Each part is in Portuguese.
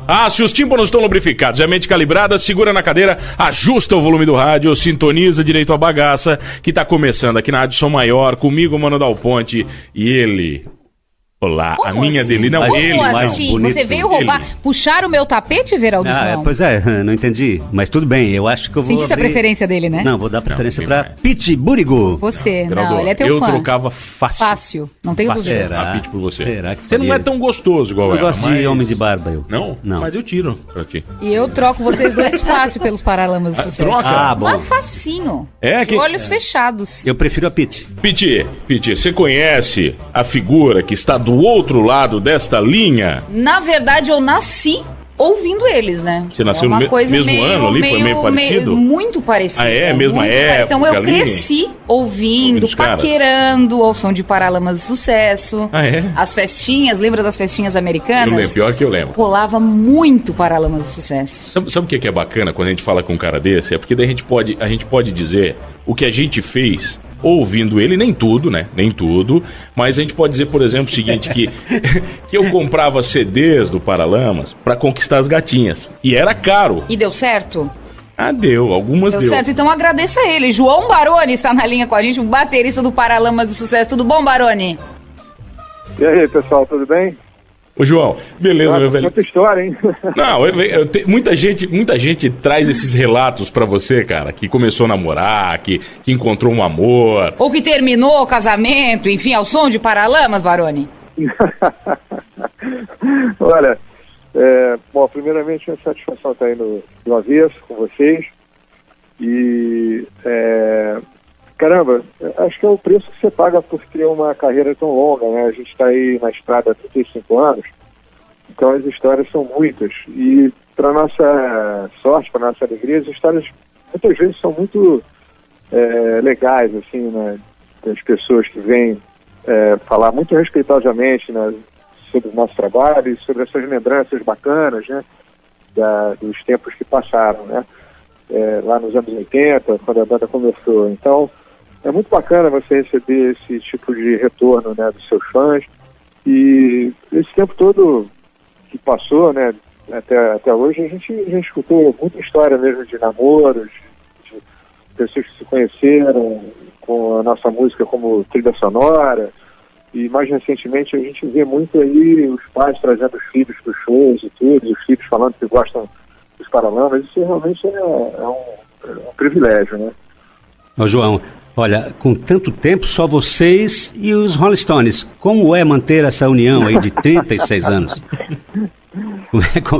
Ah, se os tímpanos estão lubrificados e a mente calibrada, segura na cadeira, ajusta o volume do rádio, sintoniza direito a bagaça, que tá começando aqui na Rádio Som Maior, comigo, Mano Dal Ponte, e ele... Olá, como a minha assim? dele, não Como ele. assim? bonito. Você veio roubar, puxar o meu tapete, Veraldo João? Pois é, não entendi. Mas tudo bem, eu acho que eu vou Sentisse a preferência dele, né? Não, vou dar preferência Não, pra tem mais. Pete Burigo. Você, Geraldo, não, ele é teu eu fã. trocava fácil. Fácil, não tenho Fácil. dúvidas. Será? A Pete por você. Será que Você não é faria tão gostoso igual Eu ela, gosto de homem de barba, eu. Não? Não. Mas eu tiro pra ti. E eu troco vocês dois fácil pelos Paralamas do Sucesso. troca? Ah, bom. Mas facinho. É De que- olhos fechados. Eu prefiro a Pete. Pete, você conhece a figura que está do outro lado desta linha? Na verdade, eu nasci ouvindo eles, né? Você nasceu uma no coisa mesmo ano ali? Foi meio parecido? Muito parecido. Ah, é? Muito Mesma parecido. época Então eu ali? cresci ouvindo, Ouvindo os caras. paquerando ao som de Paralamas do Sucesso. Ah, é? As festinhas, lembra das festinhas americanas? Eu lembro, pior que eu lembro. Rolava muito Paralamas do Sucesso. Sabe o que é bacana quando a gente fala com um cara desse? É porque daí a gente pode dizer o que a gente fez ouvindo ele, nem tudo, né? Nem tudo. Mas a gente pode dizer, por exemplo, o seguinte, que eu comprava CDs do Paralamas pra conquistar as gatinhas. E era caro. E deu certo? Ah, algumas Deu deu. certo, então agradeça a ele. João Baroni está na linha com a gente, o baterista do Paralamas do Sucesso. Tudo bom, Baroni? E aí, pessoal, tudo bem? Ô, João, beleza, meu velho. Muita história, hein? Não, muita gente traz esses relatos pra você, cara, que começou a namorar, que encontrou um amor. Ou que terminou o casamento, enfim, ao som de Paralamas, Baroni? Olha, bom, primeiramente, é uma satisfação estar aí no Avesso com vocês. E, caramba, acho que é o preço que você paga por ter uma carreira tão longa, né? A gente está aí na estrada há 35 anos, então as histórias são muitas. E, para nossa sorte, para nossa alegria, as histórias muitas vezes são muito legais, assim, né? Das pessoas que vêm falar muito respeitosamente, né, sobre o nosso trabalho e sobre essas lembranças bacanas, né, dos tempos que passaram, né, lá nos anos 80, quando a banda começou. Então, é muito bacana você receber esse tipo de retorno, né, dos seus fãs. E esse tempo todo que passou, né, até hoje, a gente escutou muita história mesmo de namoros, de pessoas que se conheceram com a nossa música como trilha sonora. E mais recentemente a gente vê muito aí os pais trazendo os filhos para os shows e tudo, e os filhos falando que gostam dos Paralamas. Isso realmente é um privilégio, né? Ô, João, olha, com tanto tempo, só vocês e os Rolling Stones. Como é manter essa união aí de 36 anos?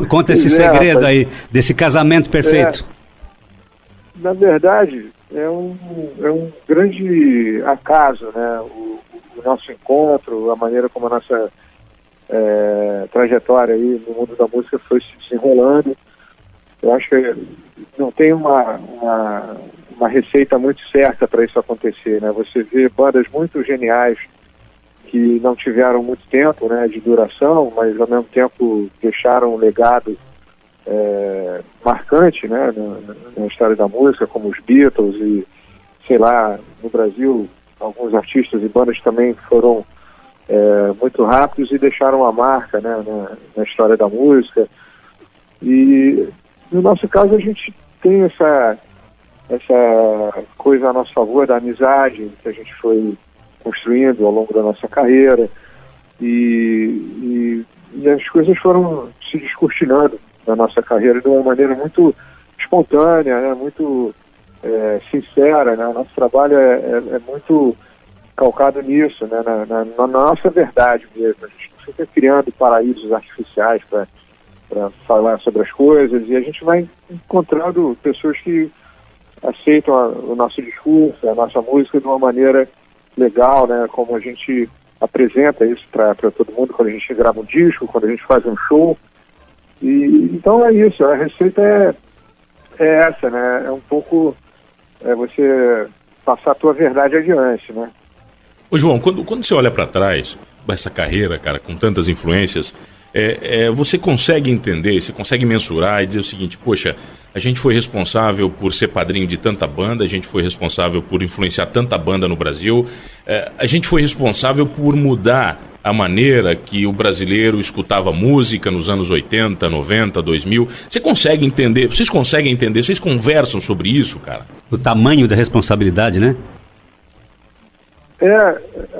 Conta esse segredo rapaz. aí, desse casamento perfeito. Na verdade, é um grande acaso, né? O nosso encontro, a maneira como a nossa trajetória aí no mundo da música foi se desenrolando. Eu acho que não tem uma receita muito certa para isso acontecer, né? Você vê bandas muito geniais que não tiveram muito tempo, né, de duração, mas ao mesmo tempo deixaram um legado marcante, né, na história da música, como os Beatles e, sei lá, no Brasil, alguns artistas e bandas também foram muito rápidos e deixaram uma marca, né, na história da música. E no nosso caso a gente tem essa coisa a nosso favor da amizade que a gente foi construindo ao longo da nossa carreira e as coisas foram se descortinando na nossa carreira de uma maneira muito espontânea, né, muito sincera, né? O nosso trabalho é muito calcado nisso, né, na nossa verdade mesmo. A gente não fica criando paraísos artificiais para falar sobre as coisas, e a gente vai encontrando pessoas que aceitam o nosso discurso, a nossa música de uma maneira legal, né, como a gente apresenta isso para todo mundo quando a gente grava um disco, quando a gente faz um show. E então é isso, a receita é essa, né, é um pouco você passar a tua verdade adiante, né. Ô, João, quando você olha para trás, essa carreira, cara, com tantas influências, você consegue entender, você consegue mensurar e dizer o seguinte, poxa, a gente foi responsável por ser padrinho de tanta banda, a gente foi responsável por influenciar tanta banda no Brasil, a gente foi responsável por mudar a maneira que o brasileiro escutava música nos anos 80, 90, 2000. Vocês conseguem entender? Vocês conversam sobre isso, cara? O tamanho da responsabilidade, né?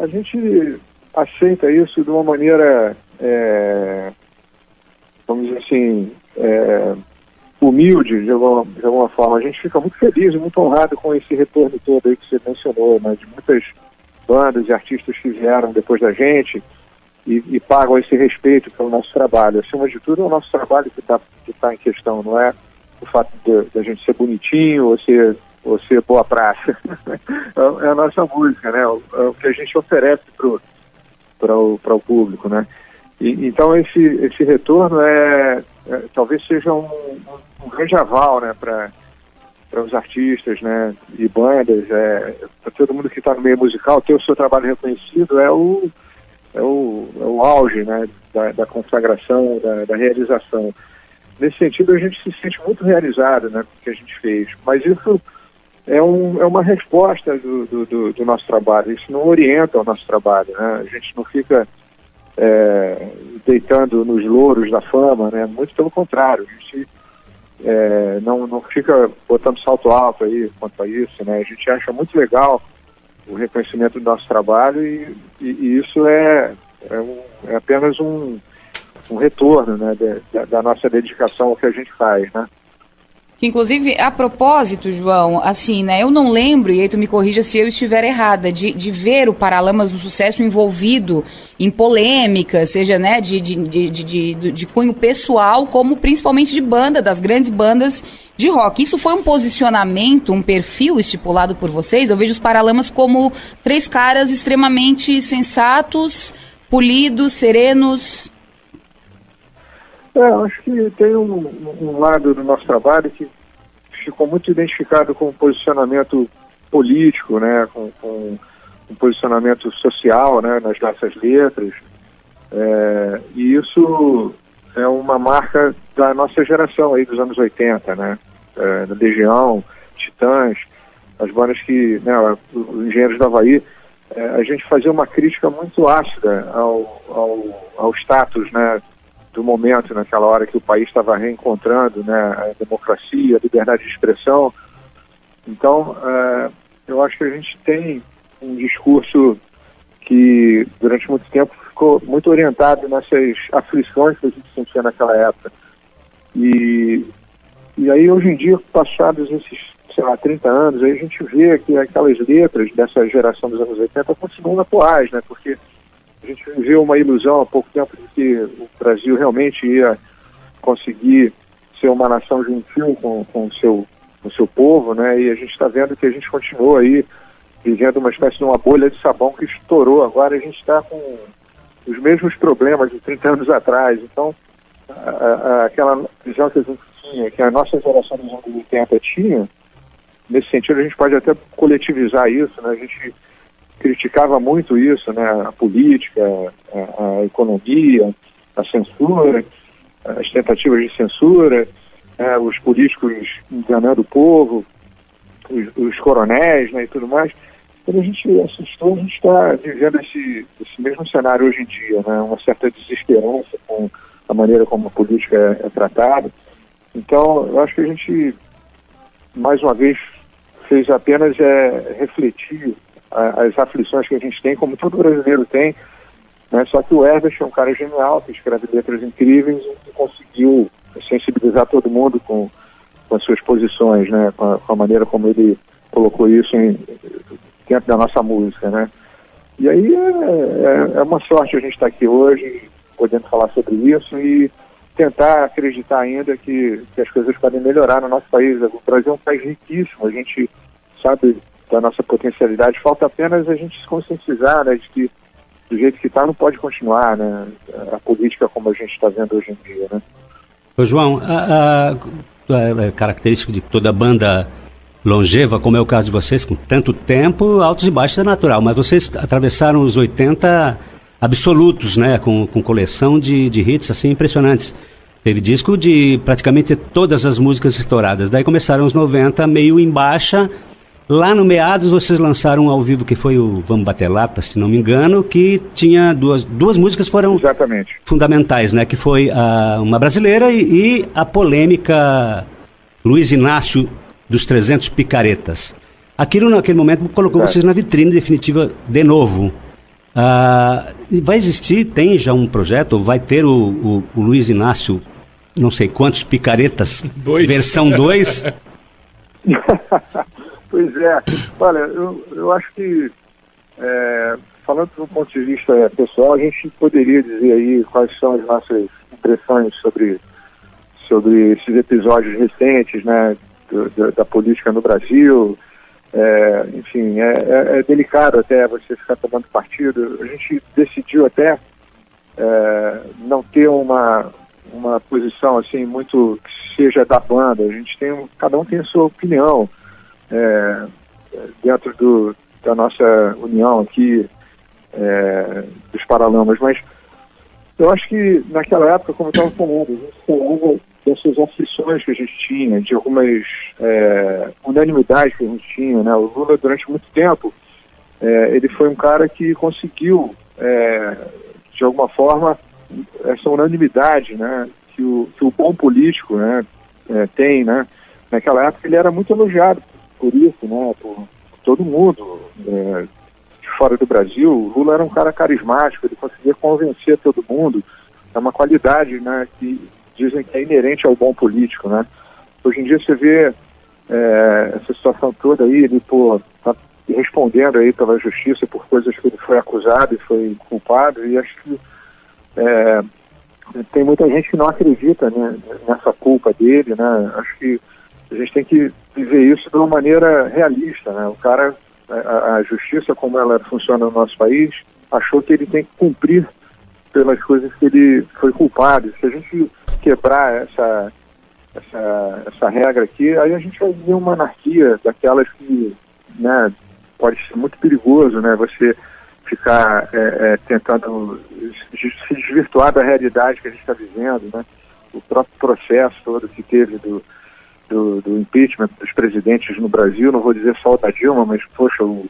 A gente aceita isso de uma maneira, vamos dizer assim, humilde, de alguma forma. A gente fica muito feliz e muito honrado com esse retorno todo aí que você mencionou, né, de muitas bandas e artistas que vieram depois da gente e pagam esse respeito pelo nosso trabalho. Acima de tudo, é o nosso trabalho que tá em questão, não é o fato de a gente ser bonitinho ou ser boa praça. É a nossa música, né? É o que a gente oferece para o público, né? Então esse retorno talvez seja um grande aval, né, para os artistas, né, e bandas, para todo mundo que está no meio musical, ter o seu trabalho reconhecido é o auge, né, da consagração, da realização. Nesse sentido, a gente se sente muito realizado, né, com o que a gente fez. Mas isso é uma resposta do nosso trabalho. Isso não orienta o nosso trabalho, né? A gente não fica deitando nos louros da fama, né? Muito pelo contrário. A gente não fica botando salto alto aí quanto a isso, né? A gente acha muito legal o reconhecimento do nosso trabalho e isso é apenas um retorno, né, da nossa dedicação ao que a gente faz, né? Inclusive, a propósito, João, assim, né, eu não lembro, e aí tu me corrija se eu estiver errada, de ver o Paralamas do Sucesso envolvido em polêmica, seja, né, de cunho pessoal, como principalmente de banda, das grandes bandas de rock. Isso foi um posicionamento, um perfil estipulado por vocês? Eu vejo os Paralamas como três caras extremamente sensatos, polidos, serenos. Acho que tem um lado do nosso trabalho que ficou muito identificado com o posicionamento político, né, com um posicionamento social, né, nas nossas letras, e isso é uma marca da nossa geração aí dos anos 80, né, da Legião, Titãs, as bandas que, né, os Engenheiros do Havaí, a gente fazia uma crítica muito ácida ao status, né, do momento, naquela hora que o país estava reencontrando, né, a democracia, a liberdade de expressão. Então, eu acho que a gente tem um discurso que, durante muito tempo, ficou muito orientado nessas aflições que a gente sentia naquela época. E aí, hoje em dia, passados esses, 30 anos, aí a gente vê que aquelas letras dessa geração dos anos 80 continuam atuais, né, porque a gente viveu uma ilusão há pouco tempo de que o Brasil realmente ia conseguir ser uma nação gentil com o seu povo, né? E a gente está vendo que a gente continua aí vivendo uma espécie de uma bolha de sabão que estourou. Agora a gente está com os mesmos problemas de 30 anos atrás. Então, aquela visão que a gente tinha, que a nossa geração dos anos 80 tinha, nesse sentido a gente pode até coletivizar isso, né? A gente criticava muito isso, né, a política, a economia, a censura, as tentativas de censura, os políticos enganando o povo, os coronéis, né, e tudo mais. Quando a gente assustou, a gente está vivendo esse mesmo cenário hoje em dia, né, uma certa desesperança com a maneira como a política é tratada. Então, eu acho que a gente, mais uma vez, fez apenas refletir as aflições que a gente tem, como todo brasileiro tem, né? Só que o Herbert é um cara genial, que escreve letras incríveis e conseguiu sensibilizar todo mundo com as suas posições, né? Com a maneira como ele colocou isso dentro da nossa música, né? E aí é uma sorte a gente estar aqui hoje, podendo falar sobre isso e tentar acreditar ainda que as coisas podem melhorar no nosso país. O Brasil é um país riquíssimo, a gente sabe da nossa potencialidade, falta apenas a gente se conscientizar, né, de que do jeito que está não pode continuar, né, a política como a gente está vendo hoje em dia, né. Ô João, a característica de toda banda longeva, como é o caso de vocês, com tanto tempo, altos e baixos é natural, mas vocês atravessaram os 80 absolutos, né, com coleção de hits assim impressionantes. Teve disco de praticamente todas as músicas estouradas. Daí começaram os 90 meio em baixa. Lá no meados vocês lançaram um ao vivo que foi o Vamos Bater Lata, se não me engano, que tinha duas músicas foram Exatamente. fundamentais, né? Que foi uma brasileira e a polêmica Luiz Inácio dos 300 Picaretas. Aquilo naquele momento colocou Exato. vocês na vitrine definitiva de novo. Vai existir, tem já um projeto, vai ter o Luiz Inácio, não sei quantos Picaretas, 2. versão 2? Pois é. Olha, eu acho que, falando do ponto de vista pessoal, a gente poderia dizer aí quais são as nossas impressões sobre esses episódios recentes, né, da política no Brasil. Enfim, é delicado até você ficar tomando partido. A gente decidiu até não ter uma posição assim muito que seja da banda. A gente cada um tem a sua opinião dentro da nossa união aqui dos Paralamas, mas eu acho que naquela época, como eu estava falando, a gente falava dessas aflições que a gente tinha, de algumas unanimidades que a gente tinha, né? O Lula, durante muito tempo, ele foi um cara que conseguiu, de alguma forma, essa unanimidade, né? Que o bom político, né? Tem, né? Naquela época ele era muito elogiado por isso, né? Por todo mundo de fora do Brasil. O Lula era um cara carismático, ele conseguia convencer todo mundo. É uma qualidade, né? Que dizem que é inerente ao bom político, né? Hoje em dia você vê essa situação toda aí, ele está respondendo aí pela justiça por coisas que ele foi acusado e foi culpado, e acho que tem muita gente que não acredita, né, nessa culpa dele, né? Acho que a gente tem que viver isso de uma maneira realista, né? O cara, a justiça como ela funciona no nosso país, achou que ele tem que cumprir pelas coisas que ele foi culpado. Se a gente quebrar essa regra aqui, aí a gente vai viver uma anarquia daquelas que, né, pode ser muito perigoso, né? Você ficar tentando se desvirtuar da realidade que a gente está vivendo, né? O próprio processo todo que teve do impeachment dos presidentes no Brasil, não vou dizer só o da Dilma, mas, poxa, o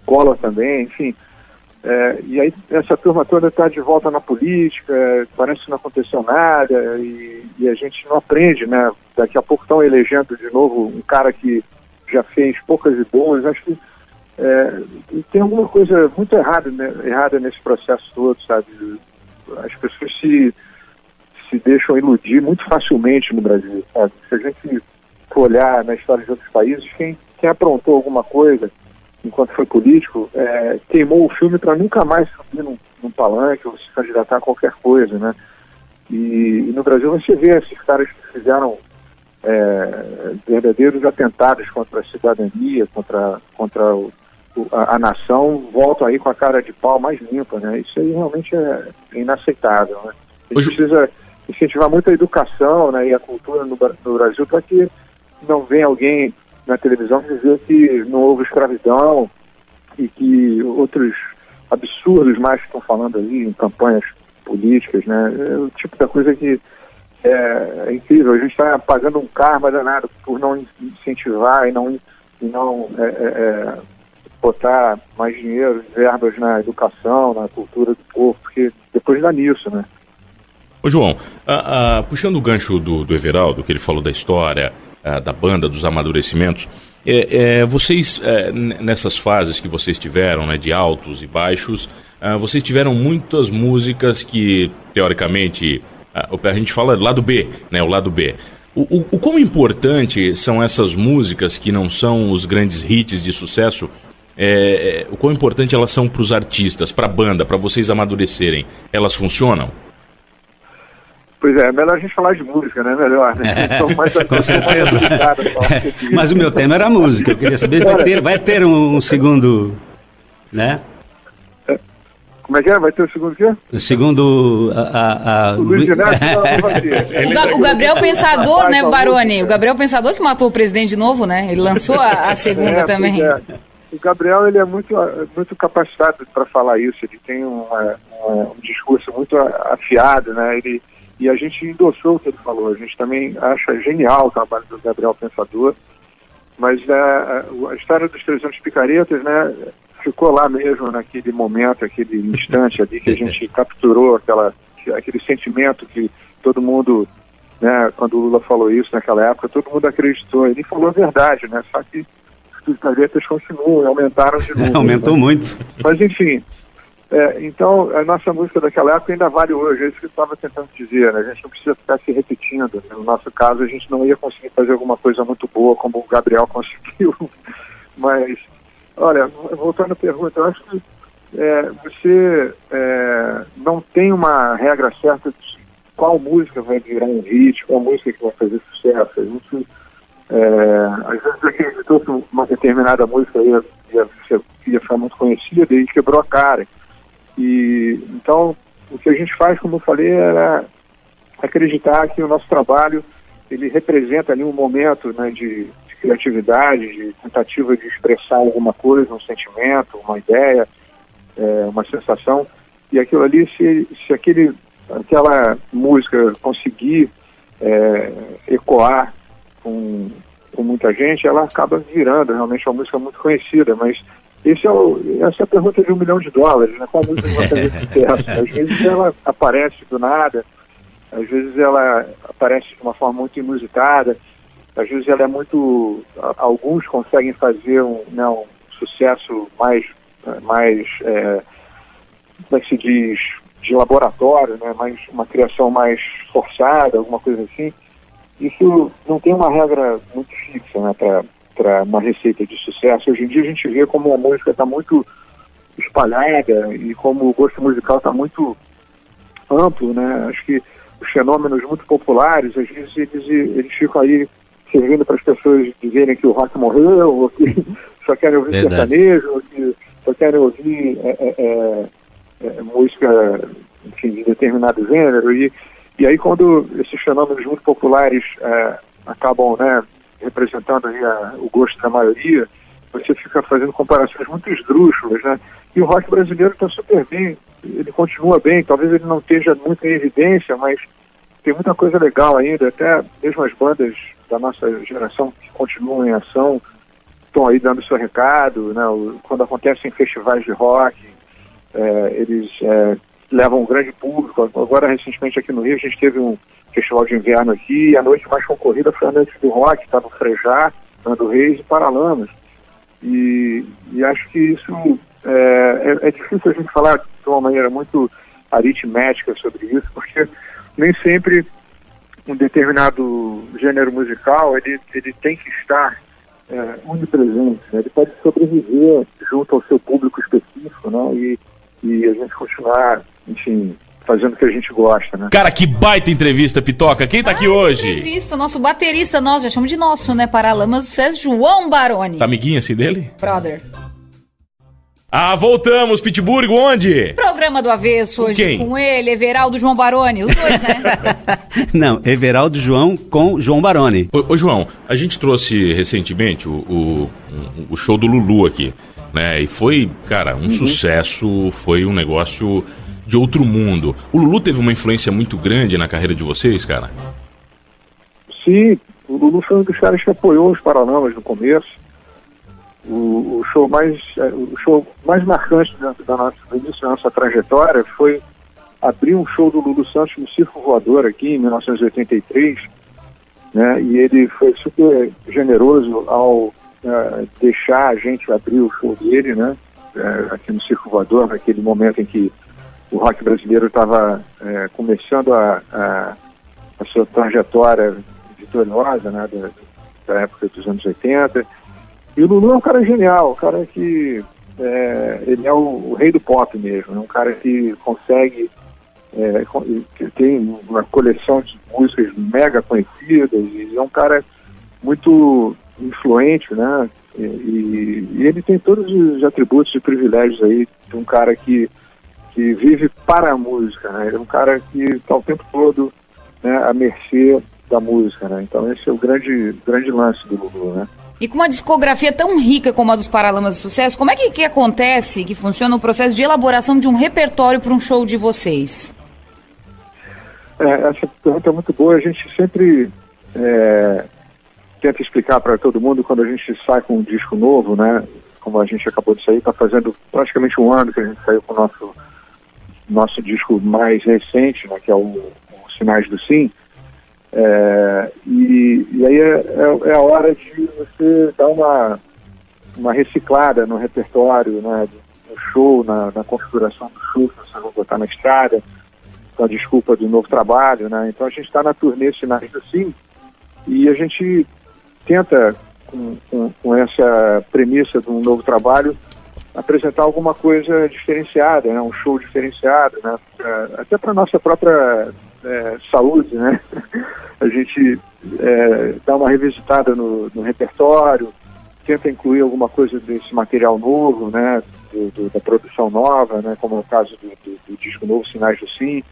Collor também, enfim. E aí essa turma toda está de volta na política, parece que não aconteceu nada, e a gente não aprende, né? Daqui a pouco estão elegendo de novo um cara que já fez poucas e boas. Acho que tem alguma coisa muito errada nesse processo todo, sabe? As pessoas se deixam iludir muito facilmente no Brasil, sabe? Se a gente for olhar na história de outros países, quem aprontou alguma coisa enquanto foi político, queimou o filme para nunca mais subir num palanque ou se candidatar a qualquer coisa, né? E no Brasil você vê esses caras que fizeram verdadeiros atentados contra a cidadania, contra a nação, voltam aí com a cara de pau mais limpa, né? Isso aí realmente é inaceitável, né? A gente precisa incentivar muito a educação, né, e a cultura no Brasil para que não venha alguém na televisão dizer que não houve escravidão e que outros absurdos mais que estão falando aí em campanhas políticas, né? É o tipo da coisa que é incrível. A gente está pagando um karma danado por não incentivar e não botar mais dinheiro, verbas na educação, na cultura do povo, porque depois dá nisso, né? Ô João, puxando o gancho do Everaldo, que ele falou da história, da banda, dos amadurecimentos, vocês, nessas fases que vocês tiveram, né, de altos e baixos, vocês tiveram muitas músicas que, teoricamente, a gente fala lado B, né, o lado B. O quão importante são essas músicas que não são os grandes hits de sucesso, o quão importante elas são para os artistas, para a banda, para vocês amadurecerem? Elas funcionam? Pois é melhor a gente falar de música, né? Melhor, né? Com certeza. Mas o meu tema era música. Eu queria saber, vai ter um segundo, né? Como é que é? Vai ter o segundo quê? O segundo... O Luiz Inácio não vai ter. O Gabriel Pensador, né, Baroni? O Gabriel Pensador que matou o presidente de novo, né? Ele lançou a segunda também. O Gabriel, ele é muito capacitado para falar isso. Ele tem um discurso muito afiado, né? e a gente endossou o que ele falou. A gente também acha genial o trabalho do Gabriel Pensador, mas a história dos 300 Picaretas, né, ficou lá mesmo naquele momento, aquele instante ali que a gente capturou aquele sentimento que todo mundo, né, quando o Lula falou isso naquela época, todo mundo acreditou. Ele falou a verdade, né, só que os picaretas continuam, aumentaram de novo. Aumentou muito. Mas enfim, então a nossa música daquela época ainda vale hoje, é isso que eu estava tentando dizer, né? A gente não precisa ficar se repetindo. No nosso caso, a gente não ia conseguir fazer alguma coisa muito boa como o Gabriel conseguiu. Mas, olha, voltando à pergunta, eu acho que você não tem uma regra certa de qual música vai virar um hit, qual música que vai fazer sucesso. A gente, às vezes, acreditou que uma determinada música ia ficar muito conhecida e quebrou a cara. E então, o que a gente faz, como eu falei, era acreditar que o nosso trabalho, ele representa ali um momento, né, de criatividade, de tentativa de expressar alguma coisa, um sentimento, uma ideia, uma sensação, e aquilo ali, se aquela música conseguir ecoar com muita gente, ela acaba virando realmente uma música muito conhecida, mas essa é a pergunta de $1 milhão, né? Qual música vai fazer sucesso? Às vezes ela aparece do nada, às vezes ela aparece de uma forma muito inusitada, às vezes ela é muito... Alguns conseguem fazer um sucesso mais como é que se diz, de laboratório, né? Uma criação mais forçada, alguma coisa assim. Isso não tem uma regra muito fixa, né, para uma receita de sucesso. Hoje em dia a gente vê como a música está muito espalhada e como o gosto musical está muito amplo, né? Acho que os fenômenos muito populares, às vezes eles ficam aí servindo para as pessoas dizerem que o rock morreu, ou que só querem ouvir sertanejo, ou que só querem ouvir música, enfim, de determinado gênero. E aí, quando esses fenômenos muito populares acabam, né, representando aí o gosto da maioria, você fica fazendo comparações muito esdrúxulas, né? E o rock brasileiro está super bem, ele continua bem, talvez ele não esteja muito em evidência, mas tem muita coisa legal ainda, até mesmo as bandas da nossa geração que continuam em ação estão aí dando seu recado, né? Quando acontecem festivais de rock, eles levam um grande público. Agora, recentemente, aqui no Rio, a gente teve um festival de inverno aqui, e a noite mais concorrida foi a noite do rock, estava o Frejá, Nando Reis e Paralamas. E acho que isso é difícil a gente falar de uma maneira muito aritmética sobre isso, porque nem sempre um determinado gênero musical ele tem que estar onipresente, né? Ele pode sobreviver junto ao seu público específico, né? E a gente continuar, enfim, fazendo o que a gente gosta, né? Cara, que baita entrevista, Pitoca. Quem tá aqui hoje? Entrevista, nosso baterista, nós já chamamos de nosso, né? Paralamas do Sucesso, João Baroni. Tá amiguinho assim dele? Brother. Ah, voltamos, Pittsburgh, onde? Programa do Avesso hoje quem? Com ele, Everaldo, João Baroni, os dois, né? Não, Everaldo João com João Baroni. Ô João, a gente trouxe recentemente o show do Lulu aqui, né? E foi, cara, um sucesso, foi um negócio de outro mundo. O Lulu teve uma influência muito grande na carreira de vocês, cara? Sim, o Lulu foi um dos caras que apoiou os Paralamas no começo. O show mais marcante do início da nossa trajetória foi abrir um show do Lulu Santos no Circo Voador aqui em 1983, né? E ele foi super generoso ao deixar a gente abrir o show dele, né? Aqui no Circo Voador, naquele momento em que o rock brasileiro estava começando a sua trajetória vitoriosa, né? Da época dos anos 80. E o Lulu é um cara genial, um cara que ele é o rei do pop mesmo, é um cara que consegue, que tem uma coleção de músicas mega conhecidas, e é um cara muito influente, né? E ele tem todos os atributos e privilégios aí de um cara que vive para a música, né? Ele é um cara que está o tempo todo, né, à mercê da música, né? Então esse é o grande lance do Lulu, né? E com uma discografia tão rica como a dos Paralamas do Sucesso, como é que acontece, que funciona o processo de elaboração de um repertório para um show de vocês? Essa pergunta é muito boa. A gente sempre tenta explicar para todo mundo quando a gente sai com um disco novo, né? Como a gente acabou de sair, está fazendo praticamente um ano que a gente saiu com o nosso disco mais recente, né? Que é o Sinais do Sim. E aí é a hora de você dar uma reciclada no repertório, né? No show, na configuração do show que você vai botar na estrada, com a desculpa do novo trabalho, né? Então a gente está na turnê Sinais do Sim e a gente tenta, com essa premissa de um novo trabalho, apresentar alguma coisa diferenciada, né? Um show diferenciado, né? Até para a nossa própria saúde, né? A gente dá uma revisitada no repertório, tenta incluir alguma coisa desse material novo, né? Da produção nova, né? Como é o caso do disco novo Sinais do Sim.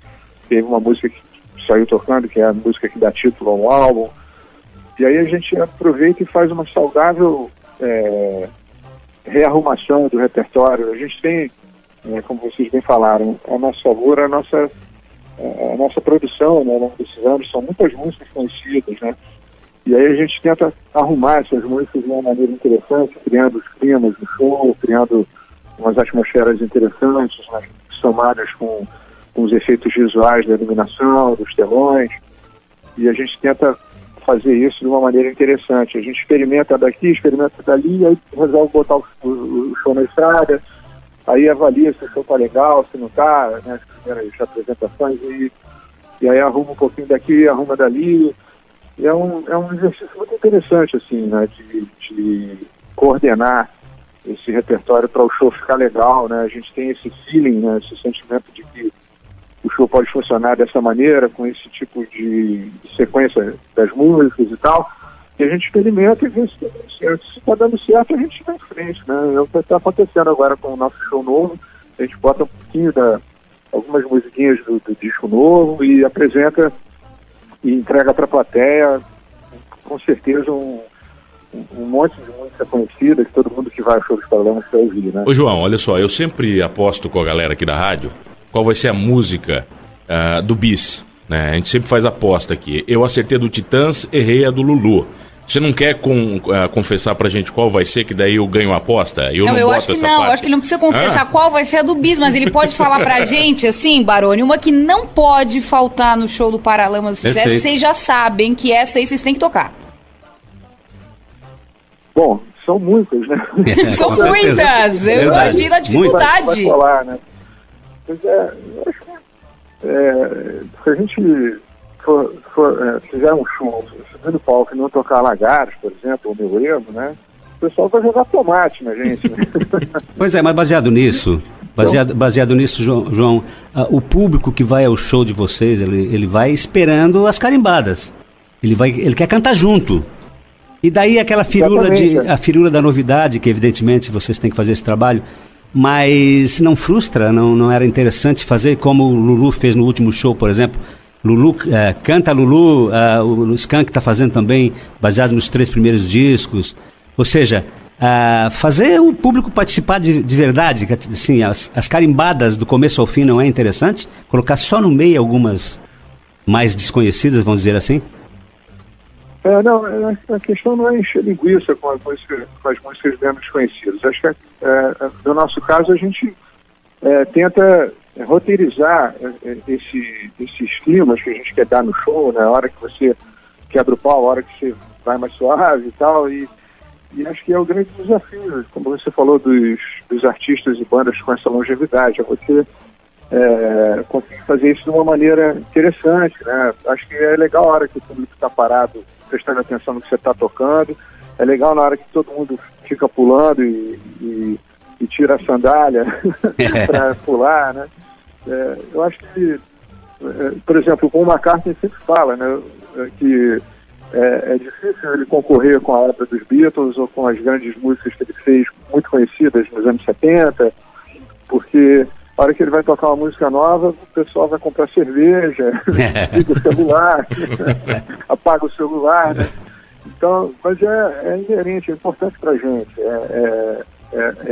Teve uma música que saiu tocando, que é a música que dá título ao álbum. E aí a gente aproveita e faz uma saudável rearrumação do repertório. A gente tem, como vocês bem falaram, a nosso favor, a nossa produção, né, ao longo desses anos, são muitas músicas conhecidas, né? E aí a gente tenta arrumar essas músicas de uma maneira interessante, criando os climas do show, criando umas atmosferas interessantes, né, somadas com os efeitos visuais da iluminação, dos telões, e a gente tenta fazer isso de uma maneira interessante. A gente experimenta daqui, experimenta dali, aí resolve botar o show na estrada, aí avalia se o show tá legal, se não tá, né, as primeiras apresentações, e aí arruma um pouquinho daqui, arruma dali. E é um exercício muito interessante, assim, né, de coordenar esse repertório para o show ficar legal, né? A gente tem esse feeling, né, esse sentimento de que o show pode funcionar dessa maneira, com esse tipo de sequência das músicas e tal, e a gente experimenta e vê se está dando certo. Se está dando certo, a gente vai em frente, né? É o que está acontecendo agora com o nosso show novo. A gente bota um pouquinho algumas musiquinhas do disco novo e apresenta e entrega para a plateia, com certeza, um monte de música conhecida que todo mundo que vai ao show dos Paralamas quer ouvir, né? Ô João, olha só, eu sempre aposto com a galera aqui da rádio qual vai ser a música do Bis, né? A gente sempre faz aposta aqui. Eu acertei a do Titãs, errei a do Lulu. Você não quer confessar pra gente qual vai ser, que daí eu ganho a aposta? Eu acho que não, acho que ele não precisa confessar qual vai ser a do Bis, mas ele pode falar pra gente, assim, Baroni, uma que não pode faltar no show do Paralamas do Sucesso, que vocês já sabem que essa aí vocês têm que tocar. Bom, são muitas, né? São muitas! Eu imagino a dificuldade. Vai falar, né? Pois eu acho que se a gente fizer um show, subir no palco e não tocar Lagares, por exemplo, ou Meu Erro, né? O pessoal vai jogar tomate na gente, né? Pois é, mas baseado nisso, João, o público que vai ao show de vocês, ele vai esperando as carimbadas. Ele quer cantar junto. E daí aquela a firula da novidade, que evidentemente vocês têm que fazer esse trabalho, mas não frustra, não era interessante fazer como o Lulu fez no último show, por exemplo. Lulu, canta Lulu, o Skank está fazendo também, baseado nos 3 primeiros discos. Ou seja, fazer o público participar de verdade, assim, as carimbadas do começo ao fim não é interessante? Colocar só no meio algumas mais desconhecidas, vamos dizer assim? Não, a questão não é encher linguiça com as músicas menos desconhecidas. Acho que, no nosso caso, a gente tenta roteirizar esses climas que a gente quer dar no show, né? A hora que você quebra o pau, a hora que você vai mais suave e tal, e acho que é o grande desafio, como você falou, dos artistas e bandas com essa longevidade, é você conseguir fazer isso de uma maneira interessante, né? Acho que é legal a hora que o público está parado, prestando atenção no que você está tocando, é legal na hora que todo mundo fica pulando e tira a sandália para pular, né? Eu acho que, por exemplo, o McCartney sempre fala, né, que é difícil ele concorrer com a obra dos Beatles ou com as grandes músicas que ele fez, muito conhecidas nos anos 70, porque a hora que ele vai tocar uma música nova, o pessoal vai comprar cerveja, liga o celular, apaga o celular, né? Então, mas é inerente, é importante pra gente, é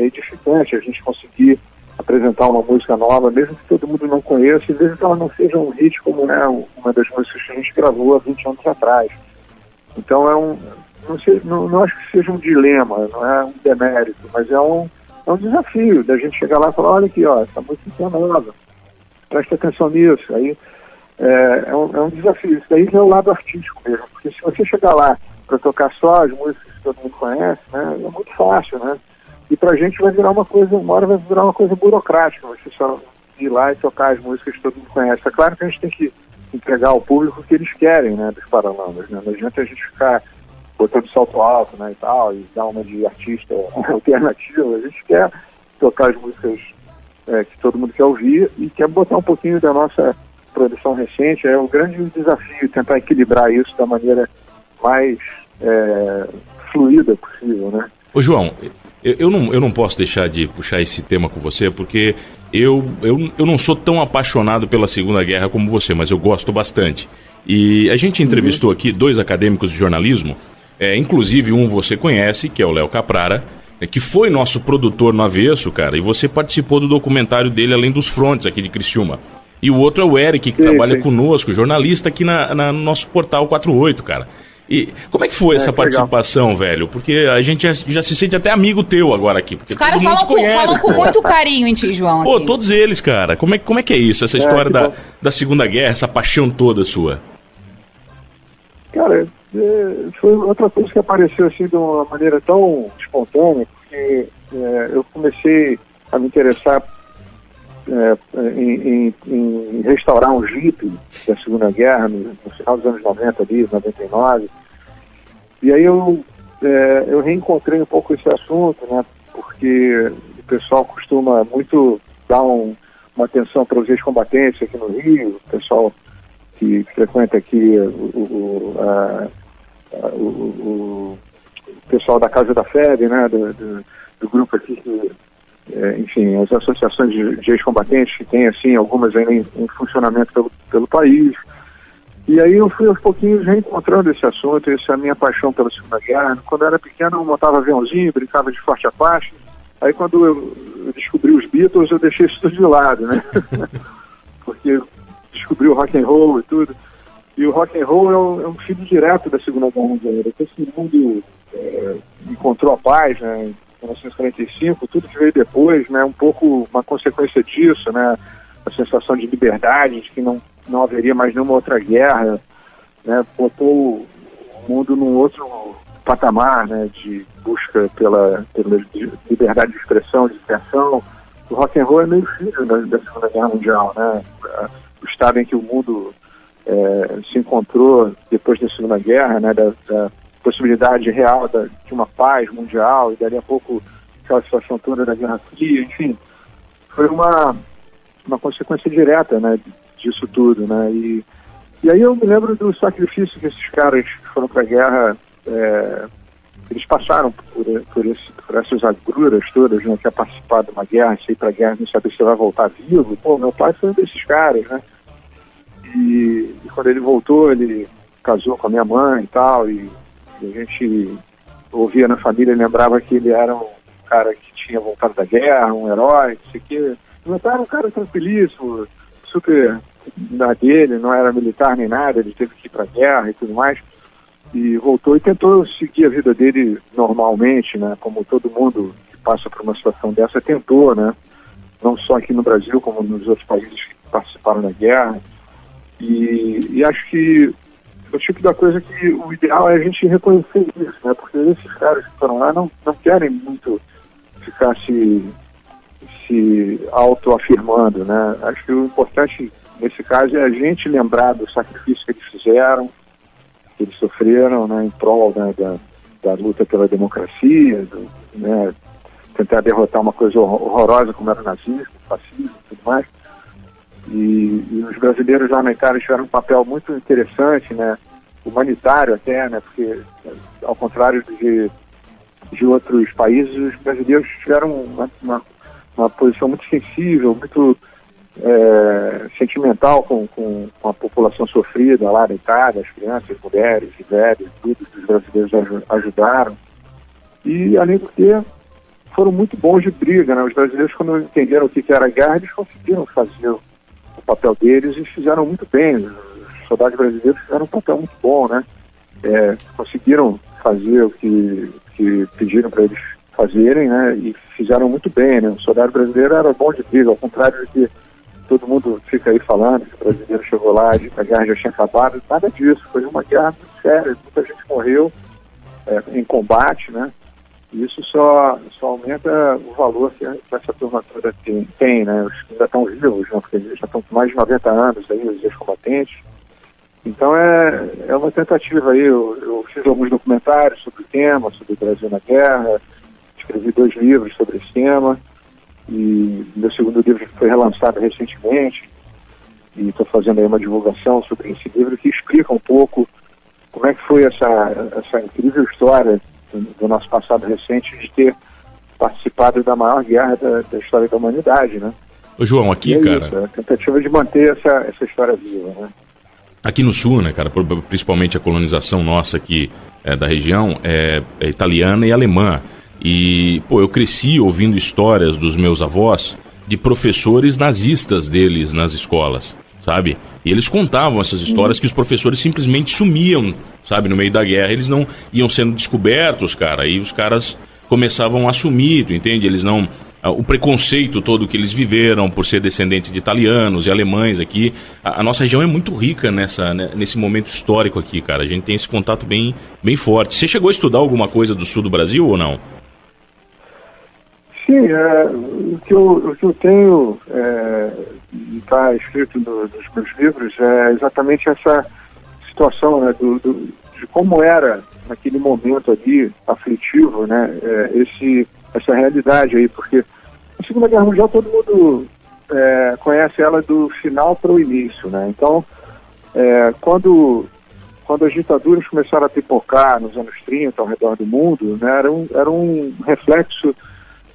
edificante a gente conseguir apresentar uma música nova, mesmo que todo mundo não conheça, e mesmo que ela não seja um hit como, né, uma das músicas que a gente gravou há 20 anos atrás. Então não acho que seja um dilema, não é um demérito, mas é um desafio da gente chegar lá e falar, olha aqui, ó, essa música é nova, presta atenção nisso. Aí é um desafio. Isso daí é o lado artístico mesmo, porque se você chegar lá para tocar só as músicas que todo mundo conhece, né, é muito fácil, né? E pra gente vai virar uma hora vai virar uma coisa burocrática, você só ir lá e tocar as músicas que todo mundo conhece. É claro que a gente tem que entregar ao público o que eles querem, né, dos Paralamas, né? Não adianta a gente ficar botando salto alto, né, e tal, e dar uma de artista alternativa. A gente quer tocar as músicas que todo mundo quer ouvir e quer botar um pouquinho da nossa produção recente. É um grande desafio tentar equilibrar isso da maneira mais fluida possível, né? Ô João, eu não posso deixar de puxar esse tema com você, porque eu não sou tão apaixonado pela Segunda Guerra como você, mas eu gosto bastante. E a gente entrevistou aqui 2 acadêmicos de jornalismo, inclusive um você conhece, que é o Léo Caprara, que foi nosso produtor no Avesso, cara, e você participou do documentário dele Além dos Frontes, aqui de Criciúma. E o outro é o Eric, que trabalha conosco, jornalista aqui no nosso portal 48, cara. E como é que foi essa participação, velho? Porque a gente já se sente até amigo teu agora aqui. Porque os caras falam com muito carinho em ti, João. Pô, todos eles, cara. Como é que é isso? Essa história da Segunda Guerra, essa paixão toda sua? Cara, foi outra coisa que apareceu assim de uma maneira tão espontânea, porque eu comecei a me interessar em restaurar um Jeep da Segunda Guerra no final dos anos 90 ali, 99. E aí eu reencontrei um pouco esse assunto, né? Porque o pessoal costuma muito dar uma atenção para os ex-combatentes aqui no Rio, o pessoal que frequenta aqui o pessoal da Casa da FEB, né? Do grupo aqui que enfim, as associações de ex-combatentes que tem, assim, algumas ainda em funcionamento pelo país. E aí eu fui aos pouquinhos reencontrando esse assunto, essa minha paixão pela Segunda Guerra. Quando eu era pequeno eu montava aviãozinho, brincava de Forte Apache. Aí quando eu descobri os Beatles, eu deixei isso tudo de lado, né? Porque descobri o rock and roll e tudo. E o rock and roll é um filho direto da Segunda Guerra Mundial. Esse mundo encontrou a paz, né? Em 1945, tudo que veio depois, né, um pouco uma consequência disso, né, a sensação de liberdade, de que não haveria mais nenhuma outra guerra, né, botou o mundo num outro patamar, né, de busca pela liberdade de expressão, de criação. O rock and roll é meio filho da Segunda Guerra Mundial, né, o estado em que o mundo se encontrou depois da Segunda Guerra, né, da possibilidade real de uma paz mundial, e dali a pouco aquela situação toda da Guerra Fria, enfim, foi uma consequência direta, né, disso tudo, né, e aí eu me lembro do sacrifício que esses caras que foram para a guerra, eles passaram por essas agruras todas, né, que é participar de uma guerra, se ir para a guerra, não saber se vai voltar vivo. Pô, meu pai foi um desses caras, né, e quando ele voltou, ele casou com a minha mãe e tal, e a gente ouvia na família e lembrava que ele era um cara que tinha voltado da guerra, um herói, não sei o quê. Meu pai era um cara tranquilíssimo, super na dele, não era militar nem nada, ele teve que ir para a guerra e tudo mais. E voltou e tentou seguir a vida dele normalmente, né? Como todo mundo que passa por uma situação dessa tentou, né? Não só aqui no Brasil, como nos outros países que participaram da guerra. E acho que o tipo da coisa que o ideal é a gente reconhecer isso, né? Porque esses caras que foram lá não querem muito ficar se autoafirmando, né? Acho que o importante nesse caso é a gente lembrar do sacrifício que eles fizeram, que eles sofreram, né, em prol, né, da luta pela democracia, né, tentar derrotar uma coisa horrorosa como era o nazismo, o fascismo e tudo mais. E os brasileiros lá na Itália tiveram um papel muito interessante, né, humanitário até, né, porque ao contrário de outros países, os brasileiros tiveram uma posição muito sensível, muito sentimental com a população sofrida lá da Itália, as crianças, as mulheres, os velhos, tudo que os brasileiros ajudaram. E, além do que, foram muito bons de briga, né? Os brasileiros, quando entenderam o que era guerra, eles conseguiram fazer o papel deles e fizeram muito bem. Os soldados brasileiros fizeram um papel muito bom, né? Conseguiram fazer o que pediram para eles fazerem, né? E fizeram muito bem, né? O soldado brasileiro era bom de briga, ao contrário de que todo mundo fica aí falando que o brasileiro chegou lá e a guerra já tinha acabado. Nada disso, foi uma guerra muito séria, muita gente morreu em combate, né? E isso só aumenta o valor que essa turma toda tem, né? Os que ainda estão vivos, né? Porque eles já estão com mais de 90 anos aí, os ex-combatentes. Então é uma tentativa aí. Eu fiz alguns documentários sobre o tema, sobre o Brasil na guerra, escrevi 2 livros sobre esse tema, e meu segundo livro foi relançado recentemente, e estou fazendo aí uma divulgação sobre esse livro que explica um pouco como é que foi essa incrível história do nosso passado recente de ter participado da maior guerra da história da humanidade, né? Ô, João, aqui, cara... Isso, a tentativa de manter essa história viva, né? Aqui no Sul, né, cara, principalmente a colonização nossa aqui da região é italiana e alemã. E, eu cresci ouvindo histórias dos meus avós de professores nazistas deles nas escolas, sabe? E eles contavam essas histórias que os professores simplesmente sumiam, sabe? No meio da guerra, eles não iam sendo descobertos, cara, e os caras começavam a sumir, tu entende? Eles não... O preconceito todo que eles viveram por ser descendentes de italianos e alemães aqui. A nossa região é muito rica nesse momento histórico aqui, cara. A gente tem esse contato bem, bem forte. Você chegou a estudar alguma coisa do sul do Brasil ou não? Sim, o que eu tenho está escrito nos meus livros é exatamente essa situação, né, de como era naquele momento ali aflitivo, né, essa realidade aí, porque a Segunda Guerra Mundial todo mundo conhece ela do final para o início, né? Então, quando as ditaduras começaram a pipocar nos anos 30 ao redor do mundo, né, era um reflexo,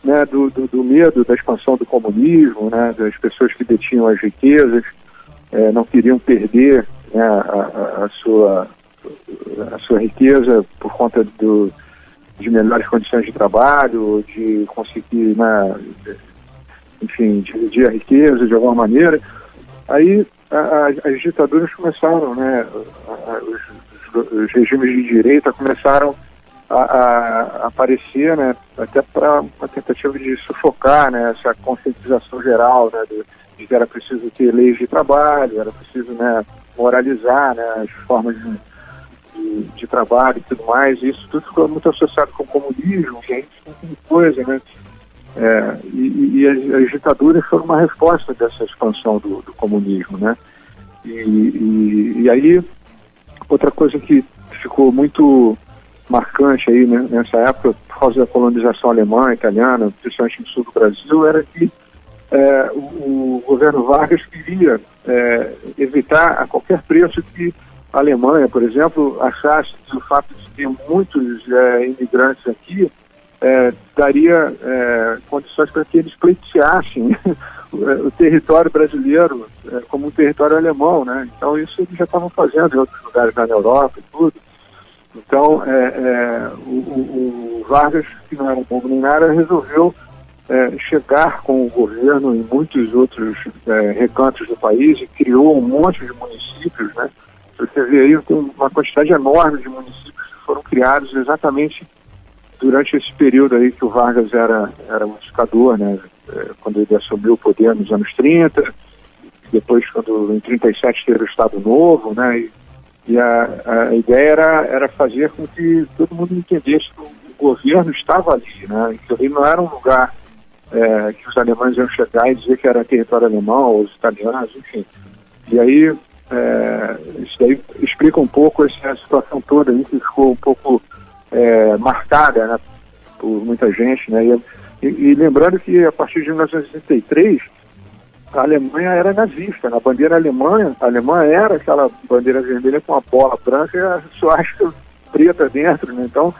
né, do medo da expansão do comunismo, né, das pessoas que detinham as riquezas, não queriam perder, né, a sua riqueza por conta de melhores condições de trabalho, de conseguir, né, enfim, dividir a riqueza de alguma maneira. Aí as ditaduras começaram, né, os regimes de direita começaram a aparecer, né, até para uma tentativa de sufocar, né, essa conscientização geral, né, de que era preciso ter leis de trabalho, era preciso, né, moralizar, né, as formas de trabalho e tudo mais. E isso tudo ficou muito associado com o comunismo, que é tipo coisa, né? E as ditaduras foram uma resposta dessa expansão do comunismo, né? E aí, outra coisa que ficou muito marcante aí, né, nessa época, por causa da colonização alemã, italiana, principalmente no sul do Brasil, era que o governo Vargas queria evitar a qualquer preço que a Alemanha, por exemplo, achasse que o fato de ter muitos imigrantes aqui daria condições para que eles pleiteassem o território brasileiro como um território alemão, né? Então isso eles já estavam fazendo em outros lugares na Europa e tudo. Então o Vargas, que não era um bobo nem nada, resolveu chegar com o governo em muitos outros recantos do país e criou um monte de municípios, né? Você vê aí, tem uma quantidade enorme de municípios que foram criados exatamente durante esse período aí que o Vargas era unificador, né? Quando ele assumiu o poder nos anos 30, depois quando em 37 teve o Estado Novo, né? E a ideia era fazer com que todo mundo entendesse que o governo estava ali, né? Que ali não era um lugar que os alemães iam chegar e dizer que era território alemão, ou os italianos, enfim. E aí isso daí explica um pouco essa situação toda aí que ficou um pouco marcada, né, por muita gente, né? E lembrando que a partir de 1963 a Alemanha era nazista, né? A bandeira alemã era aquela bandeira vermelha com a bola branca e a suástica preta dentro, né? Então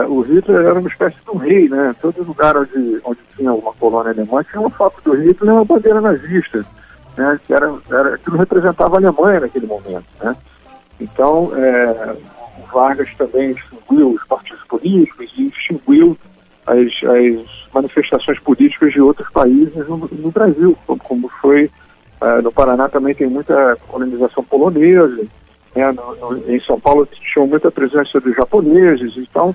o Hitler era uma espécie de um rei, né? Todo lugar onde tinha uma colônia alemã tinha uma foto do Hitler e uma bandeira nazista, né, que aquilo representava a Alemanha naquele momento, né? Então, o Vargas também extinguiu os partidos políticos e extinguiu a as manifestações políticas de outros países no Brasil, como foi no Paraná. Também tem muita colonização polonesa, né? Em São Paulo tinha muita presença dos japoneses. Então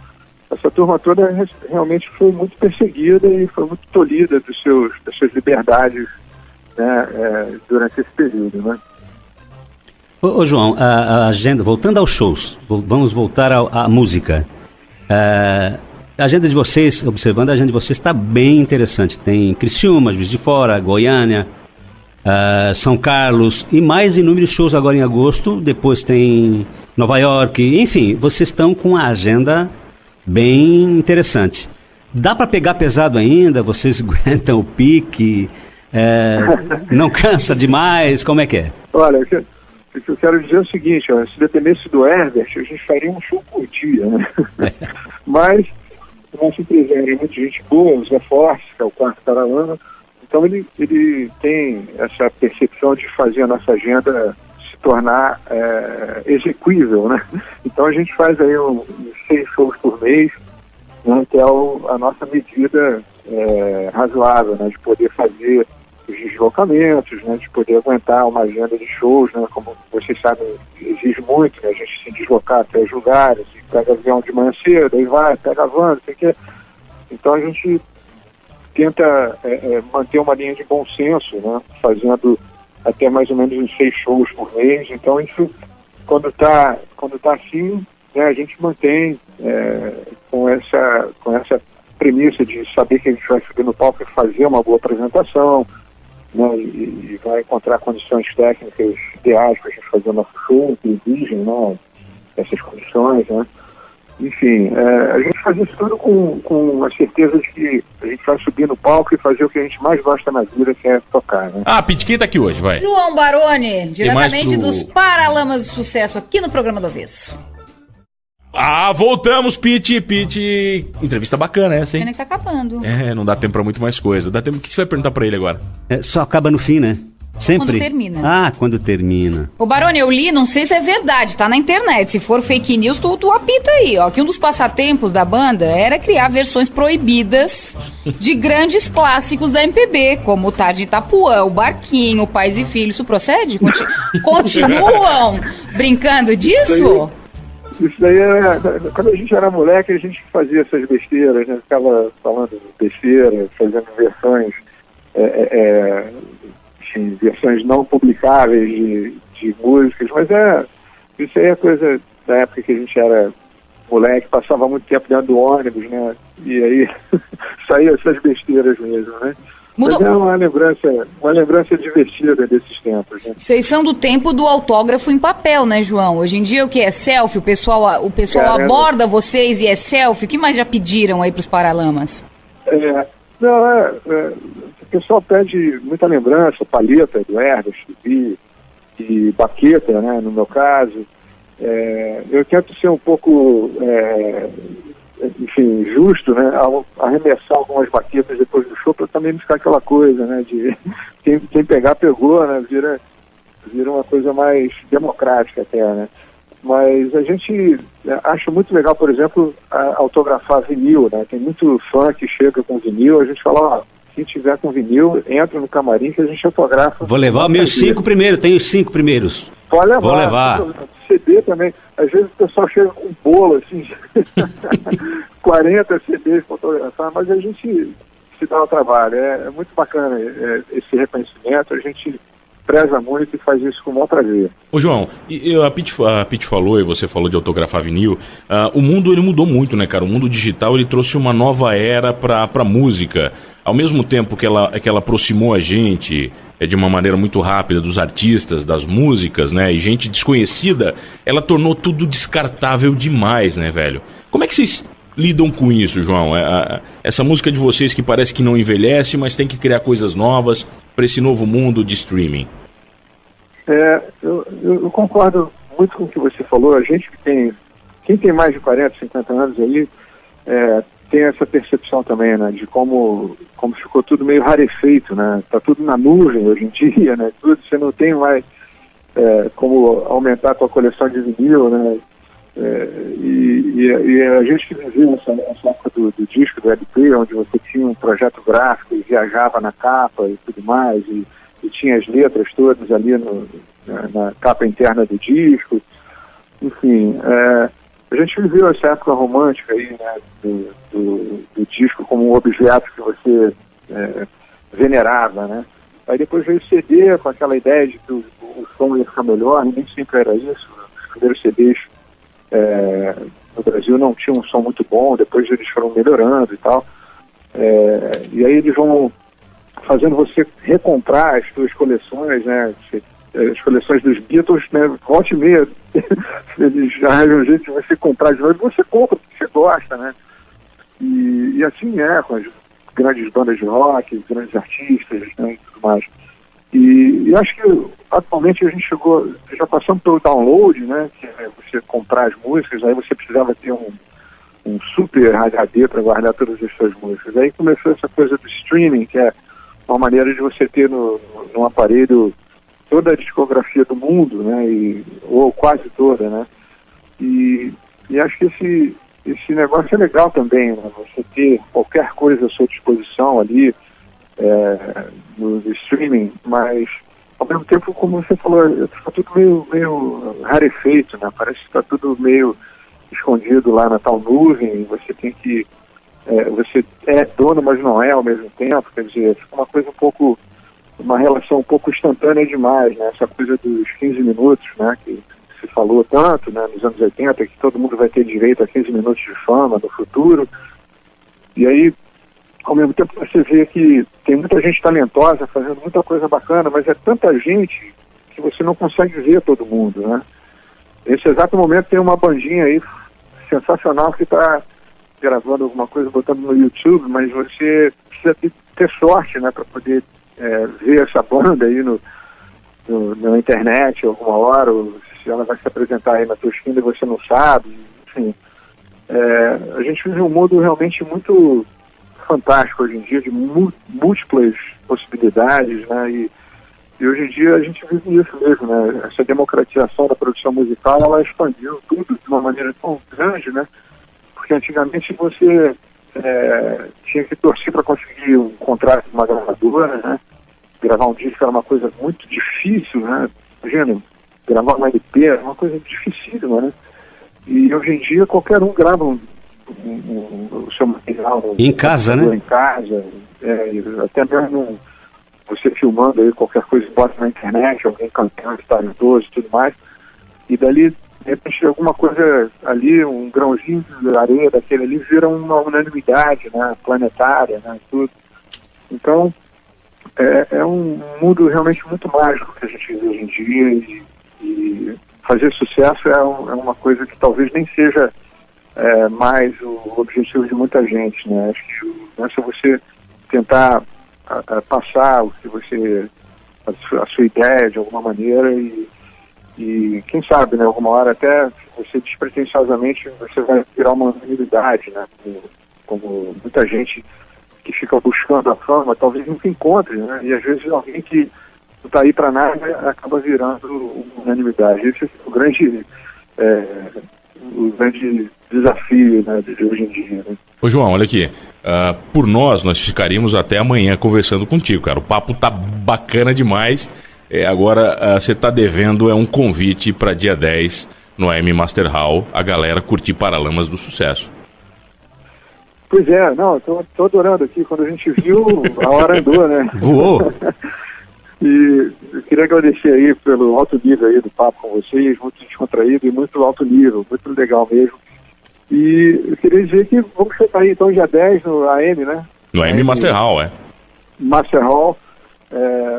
essa turma toda realmente foi muito perseguida e foi muito tolhida das suas liberdades, né, durante esse período, né? Ô João, a agenda, voltando aos shows, vamos voltar à música. A agenda de vocês, observando a agenda de vocês, está bem interessante. Tem Criciúma, Juiz de Fora, Goiânia, São Carlos e mais inúmeros shows agora em agosto. Depois tem Nova York. Enfim, vocês estão com a agenda bem interessante. Dá para pegar pesado ainda? Vocês aguentam o pique? Não cansa demais? Como é que é? Olha, o que eu quero dizer é o seguinte, se dependesse do Herbert, a gente faria um show por dia, né? Mas o nosso empresário é muito gente boa, o Zé Force, que é o quarto Paralama, então ele tem essa percepção de fazer a nossa agenda se tornar execuível, né? Então a gente faz aí uns 6 shows por mês, né, que é a nossa medida razoável, né, de poder fazer os deslocamentos, né, de poder aguentar uma agenda de shows, né, como vocês sabem, exige muito, né, a gente se deslocar até os lugares, pega avião de manhã cedo, aí vai, pega a van, não sei o quê. Então a gente tenta manter uma linha de bom senso, né, fazendo até mais ou menos uns 6 shows por mês. Então isso, quando tá assim, né, a gente mantém com essa premissa de saber que a gente vai subir no palco e fazer uma boa apresentação, né, e vai encontrar condições técnicas ideais para a gente fazer o nosso show, que exigem, né, essas condições, né. Enfim, a gente faz isso tudo com a certeza de que a gente vai subir no palco e fazer o que a gente mais gosta na vida, que é tocar, né. Pete, quem tá aqui hoje, vai? João Baroni, diretamente dos Paralamas do Sucesso, aqui no programa do Avesso. Voltamos, Pete. Entrevista bacana essa, hein? Pena que tá acabando. Não dá tempo pra muito mais coisa. Dá tempo. O que você vai perguntar pra ele agora? Só acaba no fim, né? Sempre. Quando termina. Quando termina. Ô Baroni, eu li, não sei se é verdade, tá na internet. Se for fake news, tu apita aí, ó. Que um dos passatempos da banda era criar versões proibidas de grandes clássicos da MPB, como o Tarde de Itapuã, o Barquinho, Pais e Filhos. Isso procede? Continuam brincando disso? Isso daí quando a gente era moleque, a gente fazia essas besteiras, né? Ficava falando besteira, fazendo versões, versões não publicáveis de músicas, mas isso aí é coisa da época que a gente era moleque, passava muito tempo dentro do ônibus, né? E aí saía essas besteiras mesmo, né? Mudou. Mas é uma lembrança divertida desses tempos, né? Vocês são do tempo do autógrafo em papel, né, João? Hoje em dia o que é selfie? O pessoal aborda vocês e é selfie. O que mais já pediram aí pros Paralamas? O pessoal pede muita lembrança, palheta do Herbert, e baqueta, né, no meu caso. Eu tento ser um pouco, justo, né, ao arremessar algumas baquetas depois do show, para também não ficar aquela coisa, né, de quem pegar, pegou, né, vira uma coisa mais democrática até, né. Mas a gente acha muito legal, por exemplo, autografar vinil, né, tem muito fã que chega com vinil, a gente fala, quem tiver com vinil, entra no camarim que a gente autografa. Vou levar meus 5 primeiros, tenho os 5 primeiros. Pode levar. Vou levar. CD também. Às vezes o pessoal chega com um bolo, assim, 40 CDs para fotografar, mas a gente se dá o trabalho. É muito bacana esse reconhecimento, a gente preza muito e faz isso com o maior prazer. Ô João, a Pete falou, e você falou de autografar vinil, o mundo ele mudou muito, né, cara? O mundo digital ele trouxe uma nova era pra música. Ao mesmo tempo que ela aproximou a gente de uma maneira muito rápida dos artistas, das músicas, né? E gente desconhecida, ela tornou tudo descartável demais, né, velho? Como é que vocês lidam com isso, João? Essa música de vocês que parece que não envelhece, mas tem que criar coisas novas para esse novo mundo de streaming. Eu concordo muito com o que você falou. A gente quem tem mais de 40, 50 anos aí, tem essa percepção também, né, de como ficou tudo meio rarefeito, né, tá tudo na nuvem hoje em dia, né, tudo, você não tem mais como aumentar a tua coleção de vinil, né, E a gente que viveu essa época do disco, do LP, onde você tinha um projeto gráfico e viajava na capa e tudo mais, e tinha as letras todas ali na capa interna do disco. Enfim, a gente viveu essa época romântica aí, né, do disco como um objeto que você venerava, né? Aí depois veio o CD com aquela ideia de que o som ia ficar melhor, nem sempre era isso. Os primeiros CDs no Brasil não tinham um som muito bom, depois eles foram melhorando e tal. E aí eles vão fazendo você recomprar as suas coleções, né? As coleções dos Beatles, né? Volta e meia, eles arranjam um jeito de você comprar de novo, você compra porque você gosta, né? E assim com as grandes bandas de rock, grandes artistas, né, e tudo mais. E acho que atualmente a gente já passamos pelo download, né, que é você comprar as músicas, aí você precisava ter um super HD para guardar todas as suas músicas. Aí começou essa coisa do streaming, que é uma maneira de você ter num aparelho toda a discografia do mundo, né, ou quase toda, né. E acho que esse negócio é legal também, né, você ter qualquer coisa à sua disposição ali, no streaming, mas ao mesmo tempo, como você falou, está tudo meio rarefeito, né? Parece que está tudo meio escondido lá na tal nuvem, você tem que você é dono, mas não é ao mesmo tempo, quer dizer, fica uma relação um pouco instantânea demais, né? Essa coisa dos 15 minutos, né? Que se falou tanto, né, nos anos 80, que todo mundo vai ter direito a 15 minutos de fama no futuro, e aí ao mesmo tempo você vê que tem muita gente talentosa fazendo muita coisa bacana, mas é tanta gente que você não consegue ver todo mundo, né? Nesse exato momento tem uma bandinha aí sensacional que está gravando alguma coisa, botando no YouTube, mas você precisa ter sorte, né, para poder ver essa banda aí na internet alguma hora, ou se ela vai se apresentar aí na tua esquina e você não sabe, enfim. A gente vive um mundo realmente muito fantástico hoje em dia, de múltiplas possibilidades, né, e hoje em dia a gente vive isso mesmo, né, essa democratização da produção musical, ela expandiu tudo de uma maneira tão grande, né, porque antigamente você tinha que torcer para conseguir um contrato com uma gravadora, né, gravar um disco era uma coisa muito difícil, né, imagina, gravar um LP era uma coisa dificílima, né, e hoje em dia qualquer um grava o seu material em casa, né? Em casa, até mesmo você filmando aí qualquer coisa, bota na internet, alguém cantando, talentoso e tudo mais, e dali, de repente, alguma coisa ali, um grãozinho de areia daquele ali vira uma unanimidade, né, planetária, né, tudo. Então, é um mundo realmente muito mágico que a gente vive hoje em dia, e fazer sucesso é uma coisa que talvez nem seja mais o objetivo de muita gente, né? Acho que é você tentar passar o que a sua ideia de alguma maneira e quem sabe, né? Alguma hora até você despretensiosamente você vai virar uma unanimidade, né? Como muita gente que fica buscando a fama, talvez nunca encontre, né? E às vezes alguém que não está aí para nada acaba virando uma unanimidade. Esse é o grande desafio, né, de hoje em dia, né? Ô João, olha aqui, por nós ficaríamos até amanhã conversando contigo, cara, o papo tá bacana demais, agora você tá devendo um convite para dia 10 no AM Master Hall, a galera curtir Paralamas do Sucesso. Pois não, tô adorando aqui, quando a gente viu, a hora andou, né? Voou! E eu queria agradecer aí pelo alto nível aí do papo com vocês, muito descontraído e muito alto nível, muito legal mesmo. E eu queria dizer que vamos chegar aí então dia 10 no AM, né? No AM Master Hall, Master Hall,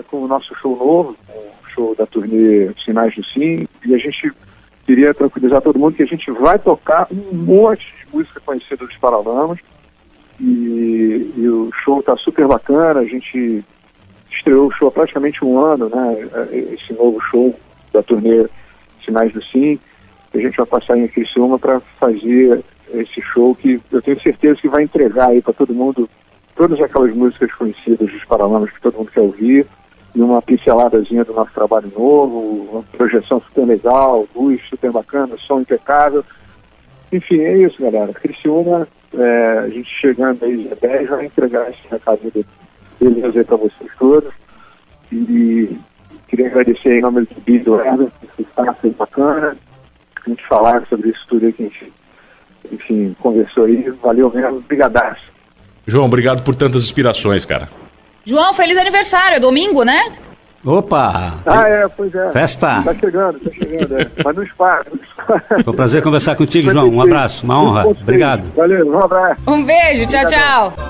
com o nosso show novo, o show da turnê Sinais do Sim, e a gente queria tranquilizar todo mundo que a gente vai tocar um monte de música conhecida dos Paralamas, e o show tá super bacana, a gente estreou o show há praticamente um ano, né, esse novo show da turnê Sinais do Sim, a gente vai passar em Criciúma para fazer esse show que eu tenho certeza que vai entregar aí para todo mundo todas aquelas músicas conhecidas dos Paralamas que todo mundo quer ouvir, e uma pinceladazinha do nosso trabalho novo, uma projeção super legal, luz super bacana, som impecável, enfim, é isso, galera. Criciúma, a gente chegando aí dia 10, vai entregar esse recado beleza aí para vocês todos. E queria agradecer em nome do Bill e do Herber, que foi bacana, a gente falar sobre isso tudo aí que a gente, enfim, conversou aí. Valeu mesmo, brigadaço. João, obrigado por tantas inspirações, cara. João, feliz aniversário, é domingo, né? Opa! Pois é. Festa! Tá chegando, Mas não espalha. Foi um prazer conversar contigo, João. Um abraço, uma honra. Obrigado. Valeu, um abraço. Um beijo, tchau, tchau.